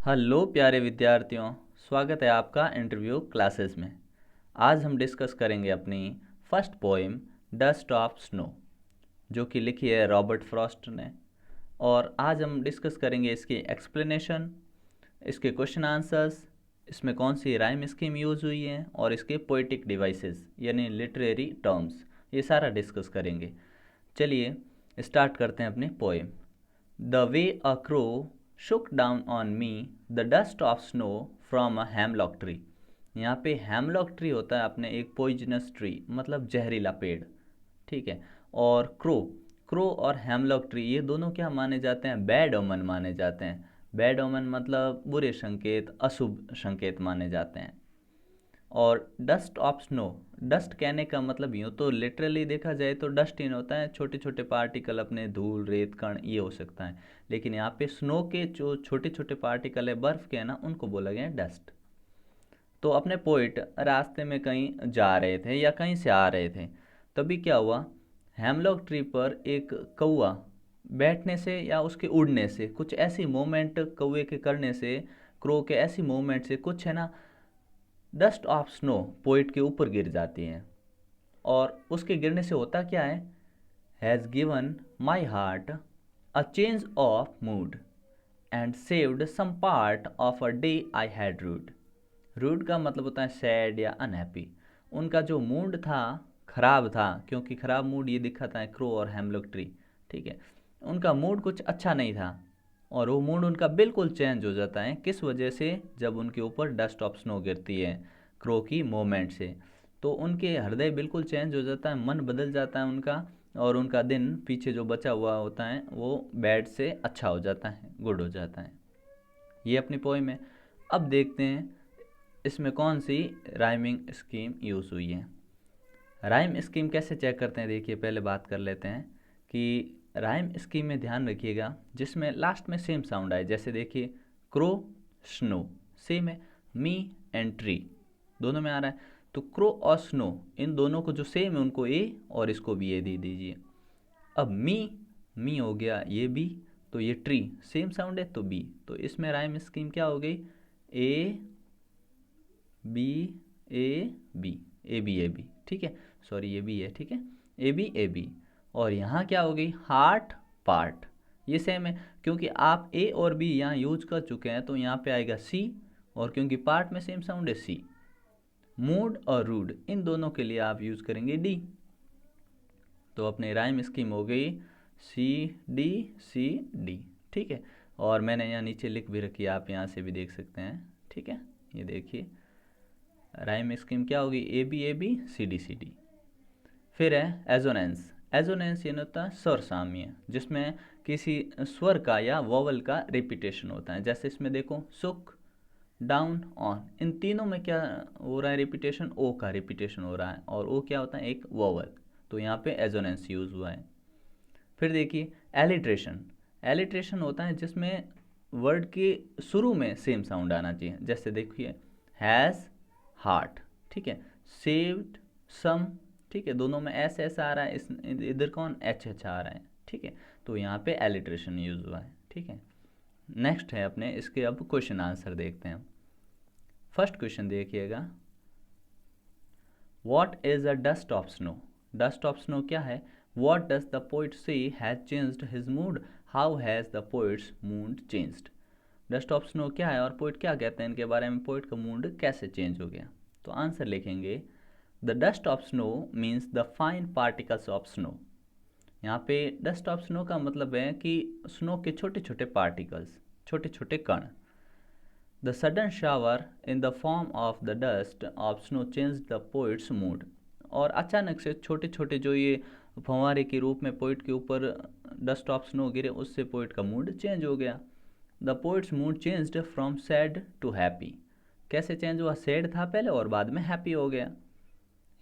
Hello प्यारे विद्यार्थियों, स्वागत है आपका इंटरव्यू क्लासेस में। आज हम डिस्कस करेंगे अपनी first poem dust of snow, जो कि लिखी है रॉबर्ट फ्रॉस्ट ने। और आज हम डिस्कस करेंगे इसकी एक्सप्लेनेशन, इसके क्वेश्चन आंसर्स, इसमें कौन सी राइम स्कीम यूज़ हुई है और इसके पोइटिक डिवाइसेस यानी लिटरेरी टर्म्स, ये सारा डिस्कस करेंगे। चलिए स्टार्ट करते हैं अपनी poem. The way a crow shook down on me the dust of snow from a hemlock tree। यहाँ पे हेमलॉक ट्री होता है अपने एक पॉइजनस ट्री, मतलब जहरीला पेड़। ठीक है। और क्रो क्रो और हेमलॉक ट्री ये दोनों क्या माने जाते हैं? बैड ओमन माने जाते हैं। बैड ओमन मतलब बुरे संकेत, अशुभ संकेत माने जाते हैं। और डस्ट ऑफ स्नो, डस्ट कहने का मतलब यूँ तो लिटरली देखा जाए तो डस्ट इन होता है, छोटे छोटे पार्टिकल अपने धूल रेत कण ये हो सकता है। लेकिन यहाँ पे स्नो के जो छोटे छोटे पार्टिकल है बर्फ़ के है ना, उनको बोला गया है डस्ट। तो अपने पोइट रास्ते में कहीं जा रहे थे या कहीं से आ रहे थे, तभी क्या हुआ, हेमलॉक ट्री पर एक कौवा बैठने से या उसके उड़ने से, कुछ ऐसी मूवमेंट कौवे के करने से, क्रो के ऐसी मूवमेंट से कुछ है ना, डस्ट ऑफ स्नो पोइट के ऊपर गिर जाती हैं। और उसके गिरने से होता क्या है, has given my heart a change of mood and saved some part of a day I had rued. Rued का मतलब होता है सैड या अनहैप्पी। उनका जो मूड था खराब था, क्योंकि खराब मूड ये दिखाता है क्रो और हेमलॉक ट्री। ठीक है। उनका मूड कुछ अच्छा नहीं था, और वो मूड उनका बिल्कुल चेंज हो जाता है। किस वजह से? जब उनके ऊपर डस्ट ऑफ स्नो गिरती है क्रो की मोमेंट से, तो उनके हृदय बिल्कुल चेंज हो जाता है, मन बदल जाता है उनका। और उनका दिन पीछे जो बचा हुआ होता है वो बैड से अच्छा हो जाता है, गुड हो जाता है। ये अपनी पोएम है। अब देखते हैं इसमें कौन सी राइमिंग स्कीम यूज़ हुई है। राइम स्कीम कैसे चेक करते हैं, देखिए पहले बात कर लेते हैं कि राइम स्कीम में ध्यान रखिएगा जिसमें लास्ट में सेम साउंड आए। जैसे देखिए क्रो स्नो सेम है, मी एंड ट्री दोनों में आ रहा है। तो क्रो और स्नो इन दोनों को जो सेम है उनको ए और इसको भी ए दे दीजिए। अब मी हो गया ये बी, तो ये ट्री सेम साउंड है तो बी। तो इसमें राइम स्कीम क्या हो गई, A B A B, A B A B. ठीक है, सॉरी ये बी है, ठीक है, ए बी ए बी। और यहाँ क्या हो गई, हार्ट पार्ट, ये सेम है क्योंकि आप ए और बी यहाँ यूज कर चुके हैं, तो यहाँ पे आएगा सी। और क्योंकि पार्ट में सेम साउंड है सी। मूड और रूड इन दोनों के लिए आप यूज करेंगे डी। तो अपनी राइम स्कीम हो गई सी डी सी डी। ठीक है। और मैंने यहाँ नीचे लिख भी रखी है, आप यहाँ से भी देख सकते हैं। ठीक है, ये देखिए राइम स्कीम क्या होगी, ए बी सी डी। फिर है एजोनेंस। एजोनेंस ये होता है स्वर साम्य, जिसमें किसी स्वर का या वोवल का रिपीटेशन होता है। जैसे इसमें देखो सुक, डाउन, ऑन, इन तीनों में क्या हो रहा है, रिपीटेशन, ओ का रिपीटेशन हो रहा है। और ओ क्या होता है, एक वोवल। तो यहाँ पे एजोनेंस यूज हुआ है। फिर देखिए एलिट्रेशन। एलिट्रेशन होता है जिसमें वर्ड के शुरू में सेम साउंड आना चाहिए। जैसे देखिए हैज़, हार्ट, ठीक है, सेव्ड, सम, ठीक है, दोनों में एस एस आ रहा है, इस इधर कौन एच एच आ रहा है। ठीक है, तो यहाँ पे एलिट्रेशन यूज हुआ है। ठीक है। नेक्स्ट है अपने इसके, अब क्वेश्चन आंसर देखते हैं। फर्स्ट क्वेश्चन देखिएगा, what is a dust of snow. Dust of snow क्या है? वॉट डज द पोइट से has changed his mood, how has the poet's mood changed. Dust of snow क्या है और पोइट क्या कहते हैं इनके बारे में, पोइट का मूड कैसे चेंज हो गया। तो आंसर लिखेंगे, the dust of snow means the fine particles of snow. यहाँ पे डस्ट ऑफ स्नो का मतलब है कि स्नो के छोटे छोटे पार्टिकल्स, छोटे छोटे कण। The sudden shower in the form of the dust of snow change the poet's mood. और अचानक से छोटे छोटे जो ये फंवारे के रूप में पोइट के ऊपर डस्ट ऑफ स्नो गिरे, उससे पोइट का मूड चेंज हो गया। The poet's mood changed from sad to happy. कैसे चेंज हुआ, सैड था पहले और बाद में हैप्पी हो गया।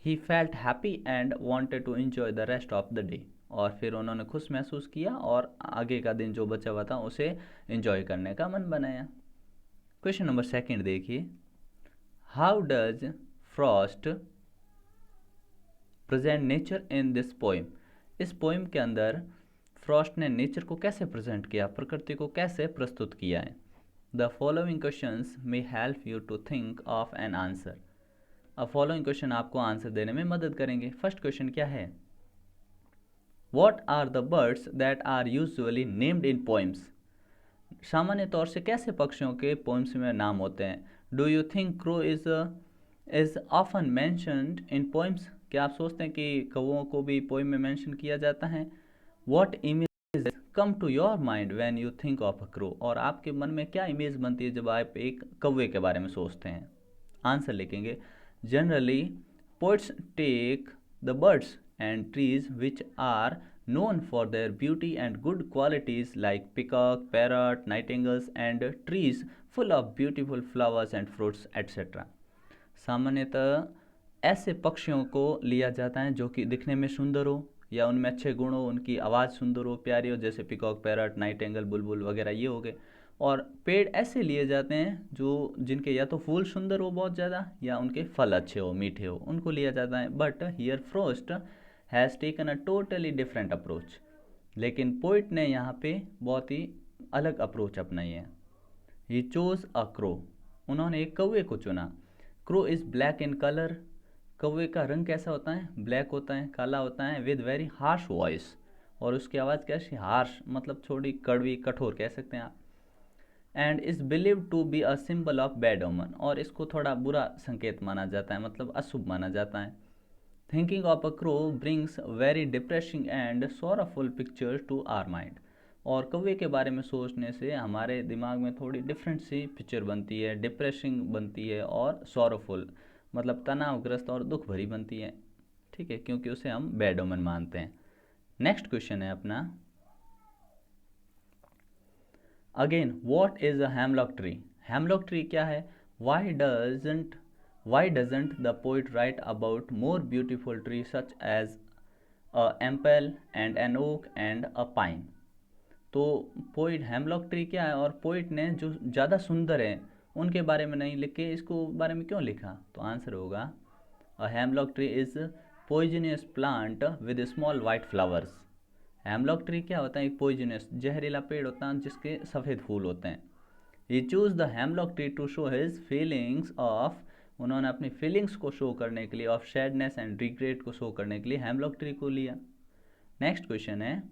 He felt happy and wanted to enjoy the rest of the day. और फिर उन्होंने खुश महसूस किया और आगे का दिन जो बचा हुआ था उसे इन्जॉय करने का मन बनाया। क्वेश्चन नंबर सेकंड देखिए, how does Frost present nature in this poem. इस पोइम के अंदर फ्रॉस्ट ने नेचर को कैसे प्रेजेंट किया, प्रकृति को कैसे प्रस्तुत किया है। The following questions may help you to think of an answer. अब फॉलोइंग क्वेश्चन आपको आंसर देने में मदद करेंगे। फर्स्ट क्वेश्चन क्या है? What are the birds that are usually named in poems? सामान्य तौर से कैसे पक्षियों के पोइम्स में नाम होते हैं? Do you think crow is often mentioned in poems? क्या आप सोचते हैं कि कौओं को भी पोइम में मेंशन किया जाता है? What image come to your mind when you think of a crow? और आपके मन में क्या इमेज बनती है जब आप एक कौवे के बारे में सोचते हैं? आंसर लिखेंगे। Generally poets take the birds and trees which are known for their beauty and good qualities like peacock, parrot, nightingales and trees full of beautiful flowers and fruits etc. सामान्यतः ऐसे पक्षियों को लिया जाता है जो कि दिखने में सुंदर हो या उनमें अच्छे गुण हो, उनकी आवाज़ सुंदर हो, प्यारी हो, जैसे पिकॉक, पैरट, नाइटेंगल, बुलबुल वगैरह ये हो गए। और पेड़ ऐसे लिए जाते हैं जो जिनके या तो फूल सुंदर हो बहुत ज़्यादा या उनके फल अच्छे हो, मीठे हो, उनको लिया जाता है। But here frost has taken a totally different approach. लेकिन पोइट ने यहाँ पे बहुत ही अलग अप्रोच अपनाई है। ही चोज अ क्रो, उन्होंने एक कौवे को चुना। Crow is black in colour, कौवे का रंग कैसा होता है? ब्लैक होता है, काला होता है। विद वेरी हार्श वॉइस, और उसकी आवाज़ कैसी? हार्श, मतलब थोड़ी कड़वी, कठोर कह सकते हैं आप। And is believe to be a symbol of bad omen, और इसको थोड़ा बुरा संकेत माना जाता है, मतलब अशुभ माना जाता है। Thinking of a crow brings very depressing and sorrowful picture to our mind, और कौवे के बारे में सोचने से हमारे दिमाग में थोड़ी डिफरेंट सी पिक्चर बनती है, डिप्रेसिंग बनती है और सॉरफुल मतलब तनावग्रस्त और दुख भरी बनती है। ठीक है, क्योंकि उसे हम बैड ओमन मानते हैं। नेक्स्ट क्वेश्चन है अपना, again what is a hemlock tree? Hemlock tree क्या है? Why doesn't the poet write about more beautiful trees such as a ampel and an oak and a pine? तो पोइट हेमलॉक ट्री क्या है, और poet ने जो ज़्यादा सुंदर है उनके बारे में नहीं लिख के इसको बारे में क्यों लिखा? तो आंसर होगा a hemlock tree is poisonous plant with small white flowers. Hemlock tree क्या होता है? एक पॉइजनियस जहरीला पेड़ होता है जिसके सफ़ेद फूल होते हैं। He choose the hemlock tree to show his feelings of, उन्होंने अपनी फीलिंग्स को शो करने के लिए, ऑफ सैडनेस एंड रिग्रेट को शो करने के लिए हेमलॉक ट्री को लिया। नेक्स्ट क्वेश्चन है,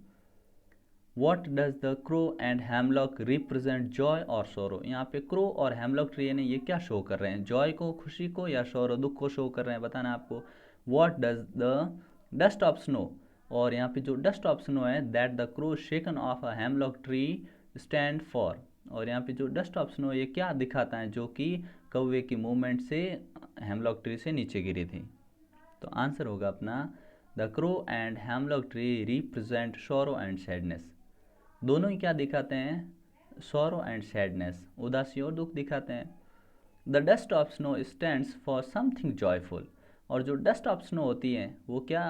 what does the crow and hemlock represent, joy और सोरो? यहाँ पे क्रो और हेमलॉक ट्री ने ये क्या शो कर रहे हैं? जॉय को, खुशी को, या सोरो, दुख को शो कर रहे हैं? बताना आपको। What does the dust of snow, और यहाँ पे जो डस्ट ऑफ स्नो है, that the crow shaken of a hemlock tree stand for, और यहाँ पे जो डस्ट ऑफ स्नो ये क्या दिखाता है? जो कि कौवे की मूवमेंट से हेमलॉक ट्री से नीचे गिरी थी। तो आंसर होगा अपना the crow and hemlock tree represent sorrow and sadness. दोनों ही क्या दिखाते हैं? सोरो एंड सैडनेस, उदासी और दुख दिखाते हैं। The dust of snow stands for something joyful, और जो डस्ट ऑफ स्नो होती है वो क्या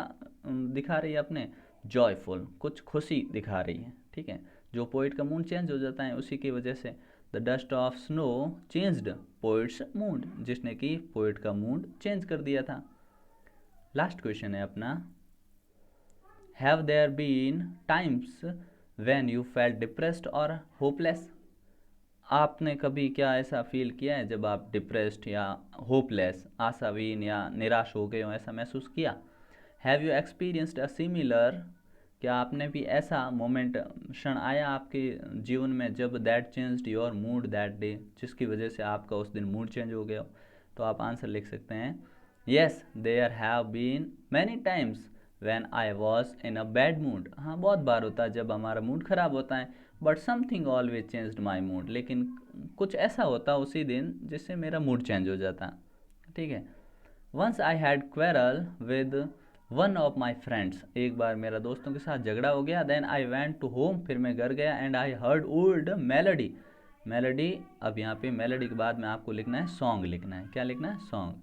दिखा रही है अपने? जॉयफुल, कुछ खुशी दिखा रही है। ठीक है, जो पोइट का मूड चेंज हो जाता है उसी की वजह से। The dust of snow changed poets mood, जिसने कि पोइट का मूड चेंज कर दिया था। लास्ट क्वेश्चन है अपना, have there been times when you felt depressed और होपलेस? आपने कभी क्या ऐसा फील किया है जब आप डिप्रेस्ड या होपलेस, आशाहीन या निराश हो गए हो, ऐसा महसूस किया? Have you experienced a similar, क्या आपने भी ऐसा मोमेंट, क्षण आया आपके जीवन में जब that changed your mood that day, जिसकी वजह से आपका उस दिन मूड चेंज हो गया हो? तो आप आंसर लिख सकते हैं, yes there have been many times when I was in a bad mood. हाँ, बहुत बार होता है जब हमारा मूड ख़राब होता है। But something always changed my mood, लेकिन कुछ ऐसा होता उसी दिन जिससे मेरा मूड चेंज हो जाता। ठीक है, once I had quarrel with one of my friends, एक बार मेरा दोस्तों के साथ झगड़ा हो गया। Then I went to home, फिर मैं घर गया। And I heard old melody, melody, अब यहाँ पे मेलोडी के बाद में आपको लिखना है सॉन्ग लिखना है। क्या लिखना है? Song,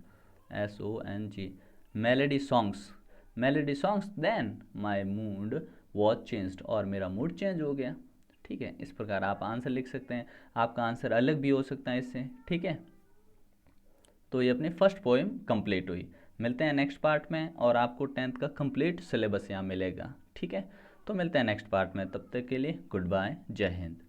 SONG, melody songs, melody songs. Then my mood was changed, और मेरा मूड चेंज हो गया। ठीक है, इस प्रकार आप आंसर लिख सकते हैं। आपका आंसर अलग भी हो सकता है इससे। ठीक है, तो ये अपनी फर्स्ट पोएम कंप्लीट हुई। मिलते हैं नेक्स्ट पार्ट में, और आपको 10th का कंप्लीट सिलेबस यहाँ मिलेगा। ठीक है, तो मिलते हैं नेक्स्ट पार्ट में, तब तक के लिए गुड बाय, जय हिंद।